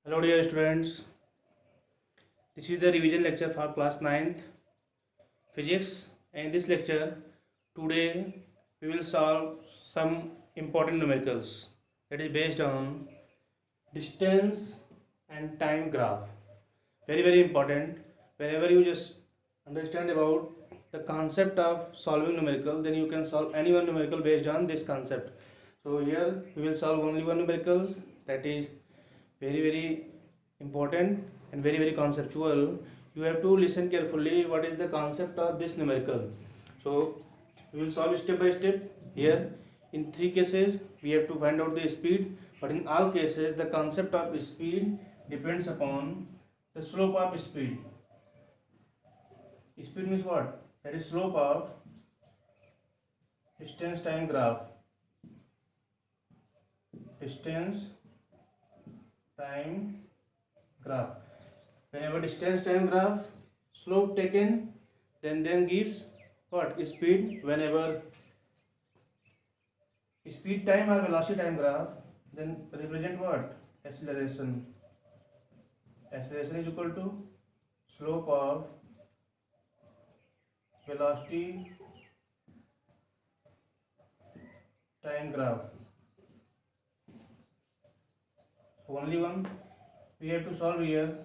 Hello dear students, this is the revision lecture for class 9th physics, and in this lecture today we will solve some important numericals that is based on distance and time graph. Very important. Whenever you just understand about the concept of solving numerical, then you can solve any one numerical based on this concept. So here we will solve only one numerical, that is very important and very conceptual. You have to listen carefully what is the concept of this numerical. So we will solve step by step. Here in three cases we have to find out the speed, but in all cases the concept of speed depends upon the slope of speed. Speed means what? That is slope of distance time graph. Distance time graph. Whenever distance time graph slope taken, then gives what? Speed. Whenever speed time or velocity time graph, then represent what? Acceleration. Acceleration is equal to slope of velocity time graph. So only one we have to solve here.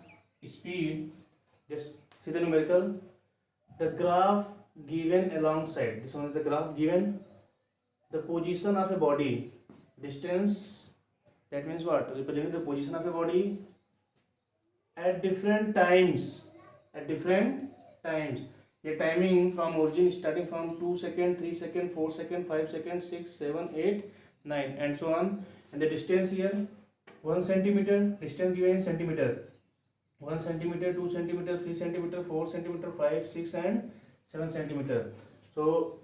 Speed, just see the numerical, the graph given alongside, this one is the graph given the position of a body, distance, that means what? Representing the position of a body at different times. The timing from origin starting from 2 second, 3 second, 4 second, 5 second, 6, 7, 8, 9 and so on. And the distance here 1 centimeter, distance given in centimeter, 1 centimeter, 2 centimeter, 3 centimeter, 4 centimeter, 5, 6 and 7 centimeter. So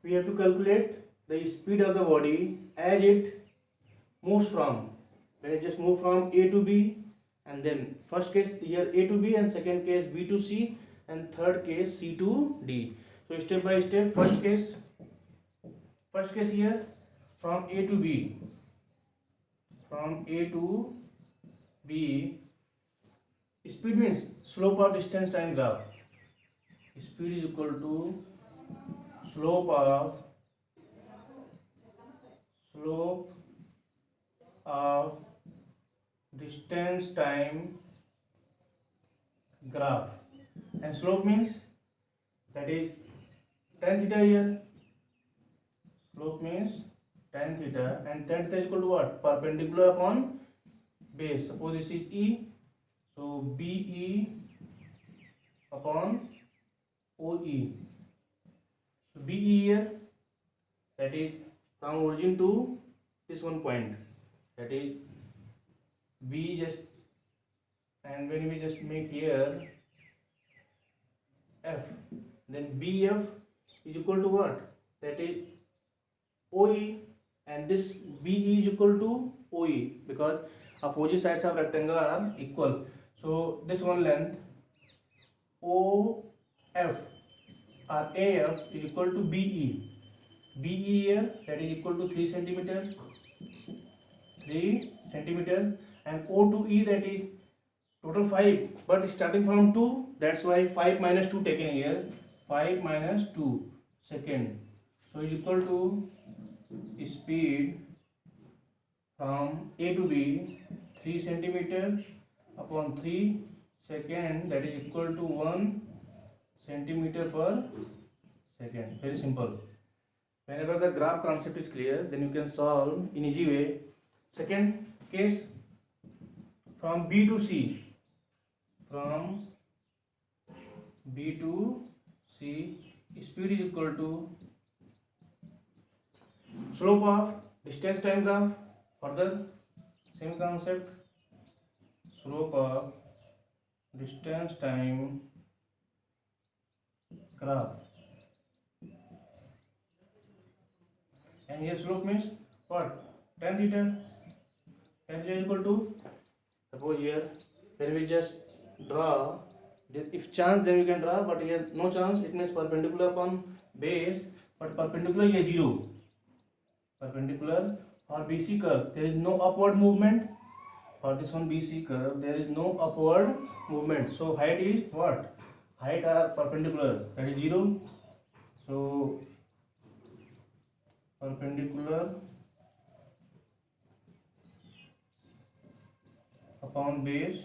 we have to calculate the speed of the body as it moves from, when it just move from A to B, and then first case here A to B and second case B to C and third case C to D. So step by step, first case here from A to B, speed means slope of distance time graph. Speed is equal to slope of distance time graph, and slope means that is tan theta here. Slope means tan theta, and tan theta is equal to what? Perpendicular upon base. Suppose this is E, so BE upon OE. So BE here, that is from origin to this one point, that is B just, and when we just make here F, then BF is equal to what? That is OE, and this BE is equal to OE because opposite sides of rectangle are equal. So this one length OF or AF is equal to BE. BE here, that is equal to 3 centimeter, and O to E, that is total 5, but starting from 2, that's why 5 minus 2 taken here, 5 minus 2 second. So is equal to speed from A to B 3 centimeter upon 3 second, that is equal to 1 centimeter per second. Very simple. Whenever the graph concept is clear, then you can solve in easy way. Second case, from B to C, speed is equal to slope of distance time graph. Further same concept, slope of distance time graph, and here slope means what? Tan theta. Tan theta is equal to, suppose here when we just draw, if chance then we can draw, but here no chance, it means perpendicular upon base, but perpendicular here 0, perpendicular or BC curve, there is no upward movement. for this one BC curve there is no upward movement, so height is what? Height are perpendicular, that is 0. So perpendicular upon base,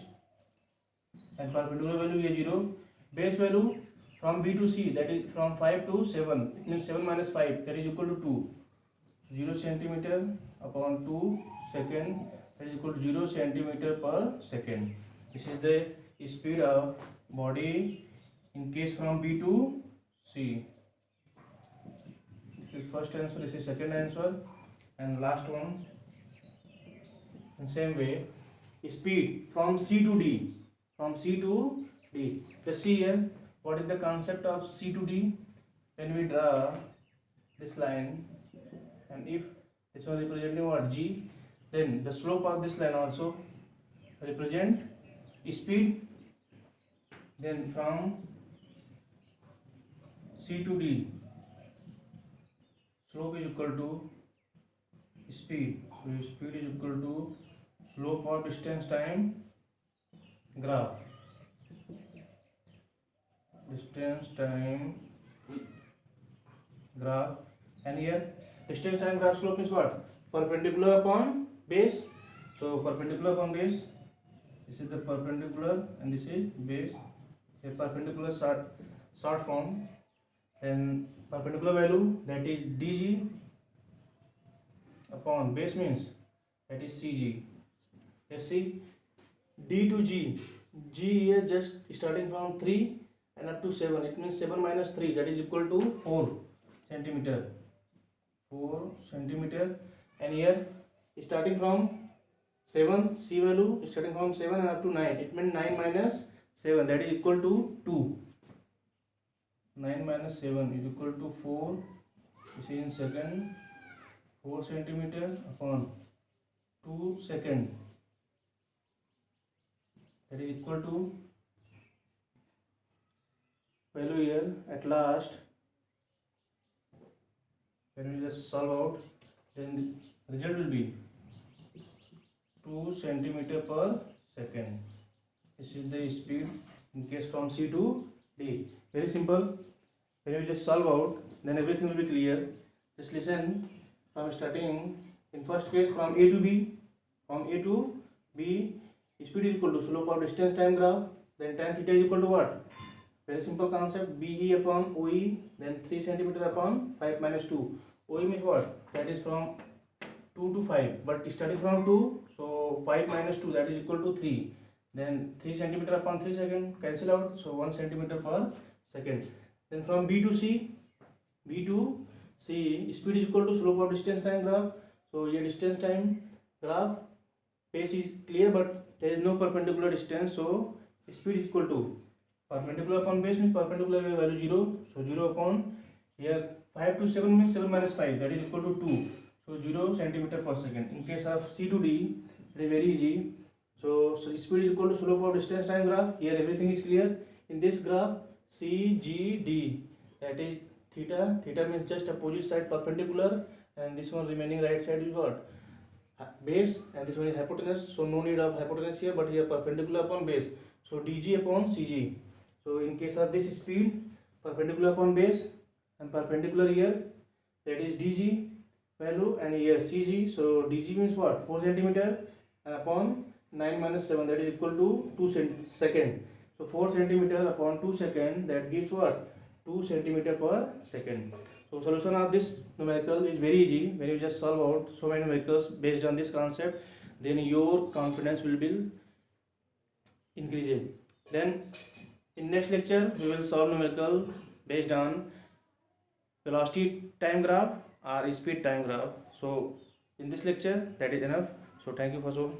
and perpendicular value is 0. Base value from B to C, that is from 5 to 7, it means 7 minus 5, that is equal to 2. 0 centimeter upon 2 second, that is equal to 0 centimeter per second. This is the speed of body in case from B to C. This is first answer, this is second answer, and last one. In same way, speed from C to D. From C to D. Let's see here what is the concept of C to D. When we draw this line, and if this one representing what? G, then the slope of this line also represent speed. Then from C to D, slope is equal to speed. So speed is equal to slope of distance time graph. Distance time graph, and here distance time graph slope is what? Perpendicular upon base. So perpendicular upon base, this is the perpendicular and this is base. A perpendicular short form, then perpendicular value, that is dg, upon base means that is cg. Let's see d to g. G here just starting from 3 and up to 7, it means 7 minus 3, that is equal to 4 centimeter. 4 centimeter, and here starting from 7, C value starting from 7 and up to 9, it means 9 minus 7, that is equal to 2. 9 minus 7 is equal to 4, this is in second. 4 centimeter upon 2 second, that is equal to value here at last. When we just solve out, then the result will be 2 centimeter per second. This is the speed in case from C to D. Very simple. When you just solve out, then everything will be clear. Just listen from starting. In first case from A to B. From A to B, speed is equal to slope of distance time graph. Then tan theta is equal to what? Very simple concept. BE upon OE. Then 3 centimeter upon 5 minus 2. OE means what? That is from 2 to 5. But starting from 2, so 5 minus 2, that is equal to 3. Then 3 centimeter upon 3 second, cancel out. So 1 centimeter per second. Then from B to C, B to C, speed is equal to slope of distance time graph. So here distance time graph, base is clear, but there is no perpendicular distance. So speed is equal to perpendicular upon base means perpendicular value 0. So 0 upon here 5 to 7 means 7 minus 5, that is equal to 2. So 0 centimeter per second. In case of C to D, it is very easy. So speed is equal to slope of distance time graph. Here everything is clear. In this graph, CGD, that is theta. Theta means just opposite side perpendicular, and this one remaining right side is what? Base, and this one is hypotenuse. So no need of hypotenuse here, but here perpendicular upon base. So DG upon CG. So in case of this speed, perpendicular upon base and perpendicular here, that is DG value, and here CG. So DG means what? 4 centimeter, and upon 9 minus 7, that is equal to 2 second. So 4 centimeter upon 2 second, that gives what? 2 centimeter per second. So solution of this numerical is very easy. When you just solve out so many numericals based on this concept, then your confidence will be increasing. Then in next lecture we will solve numerical based on velocity time graph or speed time graph. So in this lecture that is enough. So thank you for so